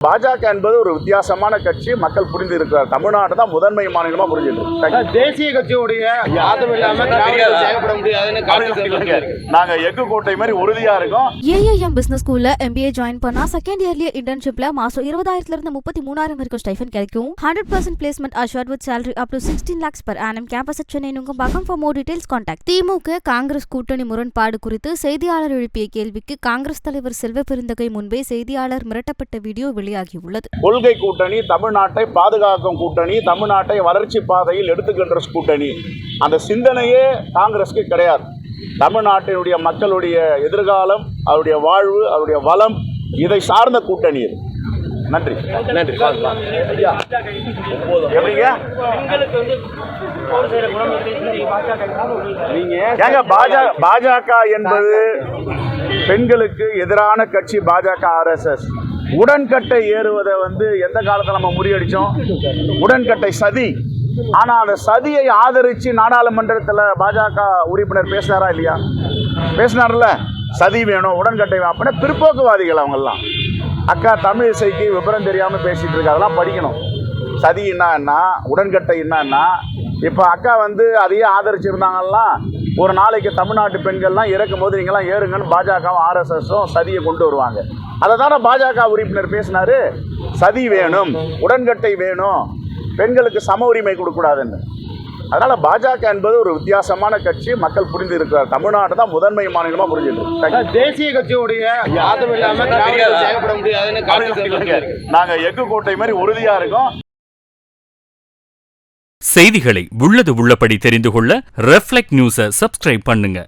பாஜக என்பது ஒரு வித்தியாசமான கட்சி. மக்கள் புரிந்து இருக்கிறார். தமிழ்நாடு தான் முதன்மை மாநிலமா புரிஞ்சிட்டு இருக்கு. தேசிய கட்சியுடைய ஆதரவு இல்லாம செயல்பட முடியாதுன்னு நாங்க எஃகு கோட்டை மாதிரி உறுதியா இருக்கோம். ஏஐஎம் பிசினஸ் ஸ்கூல்ல MBA ஜாயின் பண்ணா செகண்ட் இயர்லயே இன்டர்ன்ஷிப்ல மாசம் 20,000 இருந்து 33,000 வரைக்கும் ஸ்டைஃபன் கிடைக்கும். 100% placement assured with salary up to 16 lakhs per annum. Campus at Chennai Nungambakkam. For more details contact. திமுக காங்கிரஸ் கூட்டணி முரண்பாடு குறித்து செய்தியாளர் எழுப்பிய கேள்விக்கு காங்கிரஸ் தலைவர் செல்வ பெருந்தகை முன்பே செய்தியாளர் மிரட்டப்பட்ட வீடியோ கொள்கை கூட்டணி, தமிழ்நாட்டை பாதுகாக்கும் கூட்டணி, தமிழ்நாட்டை வளர்ச்சி பாதையில் எடுத்துக்கின்ற கூட்டணி, அந்த சிந்தனையே காங்கிரஸுக்கு கிடையாது. தமிழ்நாட்டினுடைய மக்களுடைய எதிர்காலம், அவருடைய வாழ்வு, அவருடைய வளம், இதை சார்ந்த கூட்டணி இது. நன்றி நன்றி. பாஜக என்பது பெண்களுக்கு எதிரான கட்சி. பாஜக RSS உடன்கட்டை ஏறுவதை எந்த காலத்தில் நம்ம முறியடிச்சோம்? உடன்கட்டை சதி. ஆனா அந்த சதியை ஆதரிச்சு நாடாளுமன்றத்தில் பாஜக உறுப்பினர் பேசினாரா இல்லையா? பேசினார்ல. சதி வேணும், உடன்கட்டை அப்படின்னா பிற்போக்குவாதிகள் அவங்கெல்லாம். அக்கா தமிழிசைக்கு விபரம் தெரியாம பேசிட்டு இருக்கு. அதெல்லாம் படிக்கணும். சதி என்னன்னா, உடன்கட்டை என்னன்னா, இப்போ அக்கா அதையே ஆதரிச்சிருந்தாங்கலாம். ஒரு நாளைக்கு தமிழ்நாட்டு பெண்கள்லாம் இறக்கும் போது நீங்களாம் ஏறுங்கன்னு பாஜகவும் RSSும் சதியை கொண்டு வருவாங்க. அதை தானே பாஜக உறுப்பினர் பேசினாரு. சதி வேணும், உடன்கட்டை வேணும், பெண்களுக்கு சம உரிமை கொடுக்கூடாதுன்னு. அதனால பாஜக என்பது ஒரு வித்தியாசமான கட்சி. மக்கள் புரிந்து இருக்கிறார். தமிழ்நாடு தான் முதன்மை மாநிலமா புரிஞ்சிட்டு இருக்கு. தேசிய கட்சியுடைய ஆதரவு இல்லாம செயல்பட முடியாதுன்னு நாங்க எஃகு கோட்டை மாதிரி உறுதியா இருக்கோம். செய்திகளை உள்ளது உள்ளபடி தெரிந்து கொள்ள ரெஃப்ளெக்ட் நியூஸை சப்ஸ்கிரைப் பண்ணுங்க.